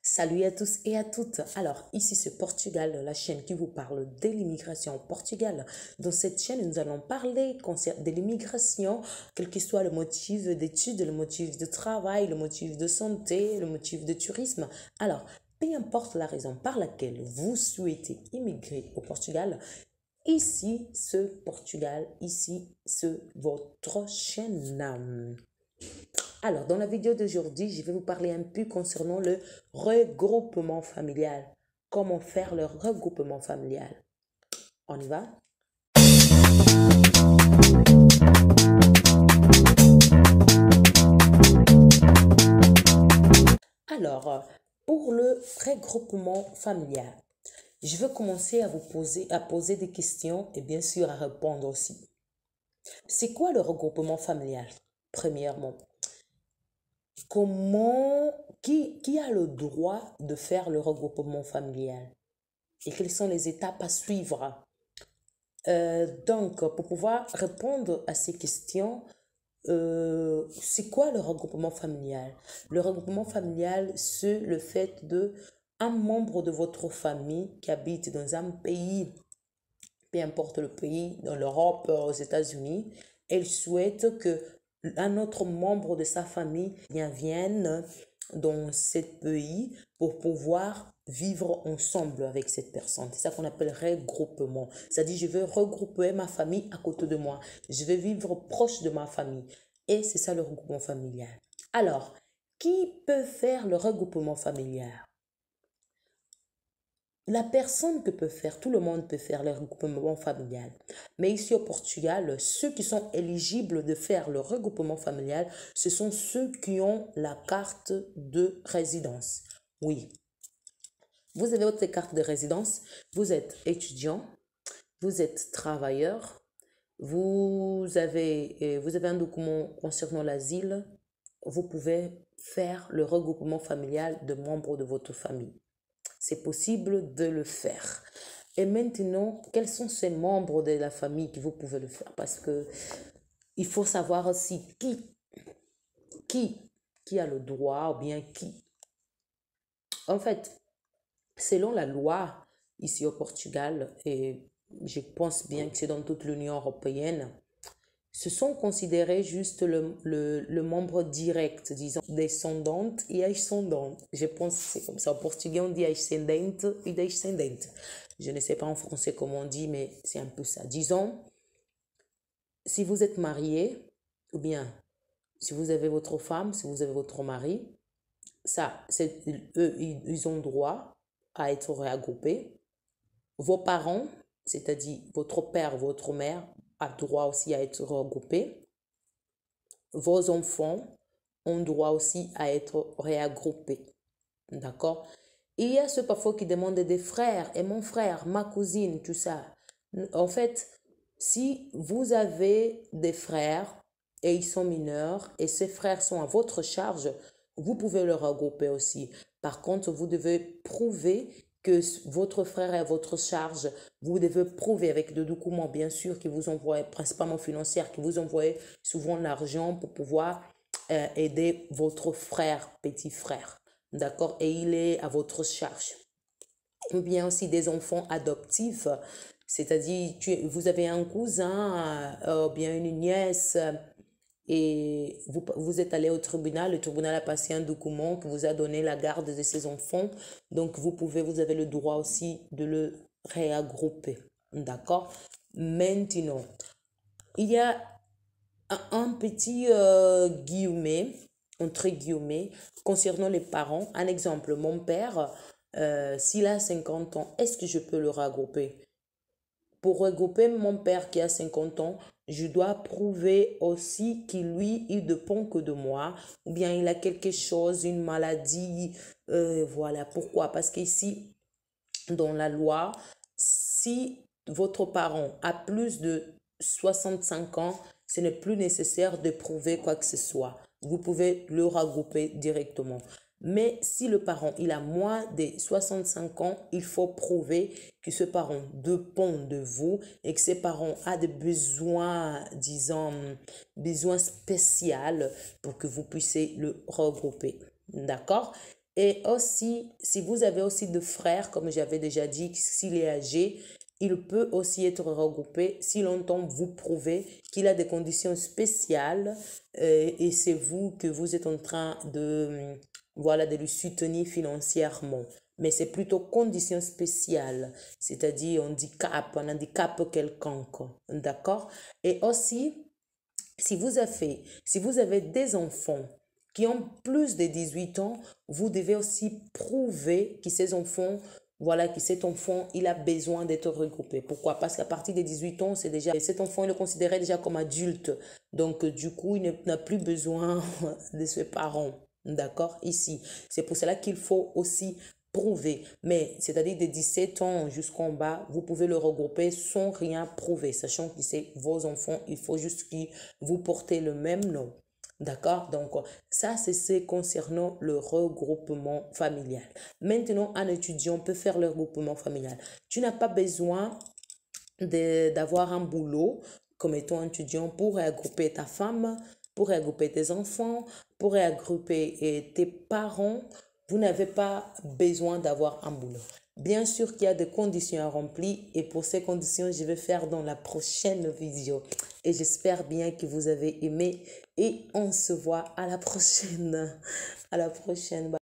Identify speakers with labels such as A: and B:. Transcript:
A: Salut à tous et à toutes. Alors, ici c'est Portugal, la chaîne qui vous parle de l'immigration au Portugal. Dans cette chaîne, nous allons parler de l'immigration, quel que soit le motif d'études, le motif de travail, le motif de santé, le motif de tourisme. Alors, peu importe la raison par laquelle vous souhaitez immigrer au Portugal, ici c'est Portugal, ici c'est votre chaîne. Alors, dans la vidéo d'aujourd'hui, je vais vous parler un peu concernant le regroupement familial. Comment faire le regroupement familial? On y va? Alors, pour le regroupement familial, je vais commencer à poser des questions et bien sûr à répondre aussi. C'est quoi le regroupement familial? Premièrement, qui a le droit de faire le regroupement familial et quelles sont les étapes à suivre? Donc, pour pouvoir répondre à ces questions, c'est quoi le regroupement familial? Le regroupement familial, c'est le fait de un membre de votre famille qui habite dans un pays, peu importe le pays, dans l'Europe, aux États-Unis, elle souhaite que un autre membre de sa famille vienne dans ce pays pour pouvoir vivre ensemble avec cette personne. C'est ça qu'on appelle regroupement. C'est-à-dire, je veux regrouper ma famille à côté de moi. Je veux vivre proche de ma famille. Et c'est ça le regroupement familial. Alors, qui peut faire le regroupement familial? La personne que peut faire, tout le monde peut faire le regroupement familial. Mais ici au Portugal, ceux qui sont éligibles de faire le regroupement familial, ce sont ceux qui ont la carte de résidence. Oui, vous avez votre carte de résidence, vous êtes étudiant, vous êtes travailleur, vous avez un document concernant l'asile, vous pouvez faire le regroupement familial de membres de votre famille. C'est possible de le faire. Et maintenant, quels sont ces membres de la famille que vous pouvez le faire? Parce que il faut savoir aussi qui a le droit ou bien qui. En fait, selon la loi ici au Portugal, et je pense bien que c'est dans toute l'Union européenne, ce sont considérés juste le membre direct, disons, descendante et ascendante. Je pense que c'est comme ça. En portugais, on dit ascendente et descendante. Je ne sais pas en français comment on dit, mais c'est un peu ça. Disons, si vous êtes marié, ou bien si vous avez votre femme, si vous avez votre mari, ça, eux, ils ont droit à être regroupés. Vos parents, c'est-à-dire votre père, votre mère, a droit aussi à être regroupés. Vos enfants ont droit aussi à être regroupés. D'accord? Il y a ceux parfois qui demandent des frères, et mon frère, ma cousine, tout ça. En fait, si vous avez des frères et ils sont mineurs et ces frères sont à votre charge, vous pouvez le regrouper aussi. Par contre, vous devez prouver que votre frère est à votre charge. Vous devez prouver avec des documents, bien sûr, qui vous envoient, principalement financiers, qui vous envoient souvent l'argent pour pouvoir aider votre frère, petit frère. D'accord? Et il est à votre charge. Ou bien aussi des enfants adoptifs, c'est-à-dire vous avez un cousin, bien une nièce, et vous êtes allé au tribunal, le tribunal a passé un document qui vous a donné la garde de ces enfants, donc vous avez le droit aussi de le regrouper. D'accord? Maintenant, il y a un petit guillemet, entre guillemets, concernant les parents. Un exemple, mon père, s'il a 50 ans, est-ce que je peux le regrouper? Pour regrouper mon père qui a 50 ans, je dois prouver aussi qu'il, lui, il dépend que de moi, ou bien il a quelque chose, une maladie, voilà. Pourquoi? Parce qu'ici, dans la loi, si votre parent a plus de 65 ans, ce n'est plus nécessaire de prouver quoi que ce soit. Vous pouvez le regrouper directement. Mais si le parent il a moins de 65 ans, il faut prouver que ce parent dépend de vous et que ce parent a des besoins, disons, besoins spéciaux pour que vous puissiez le regrouper. D'accord? Et aussi, si vous avez aussi de frères, comme j'avais déjà dit, s'il est âgé, il peut aussi être regroupé si longtemps vous prouvez qu'il a des conditions spéciales et c'est vous que vous êtes en train de, voilà, de lui soutenir financièrement. Mais c'est plutôt conditions spéciales, c'est-à-dire un handicap quelconque, d'accord? Et aussi, si vous avez des enfants qui ont plus de 18 ans, vous devez aussi prouver que ces enfants, voilà, que cet enfant, il a besoin d'être regroupé. Pourquoi? Parce qu'à partir de 18 ans, c'est déjà, cet enfant, il est considéré déjà comme adulte. Donc, du coup, il n'a plus besoin de ses parents. D'accord? Ici. C'est pour cela qu'il faut aussi prouver. Mais, c'est-à-dire de 17 ans jusqu'en bas, vous pouvez le regrouper sans rien prouver, sachant que c'est vos enfants. Il faut juste qu'ils vous portez le même nom. D'accord? Donc, ça, c'est ce concernant le regroupement familial. Maintenant, un étudiant peut faire le regroupement familial. Tu n'as pas besoin d'avoir un boulot comme étant un étudiant pour regrouper ta femme, pour regrouper tes enfants, pour regrouper tes parents. Vous n'avez pas besoin d'avoir un boulot. Bien sûr qu'il y a des conditions à remplir et pour ces conditions, je vais faire dans la prochaine vidéo. Et j'espère bien que vous avez aimé et on se voit à la prochaine. À la prochaine.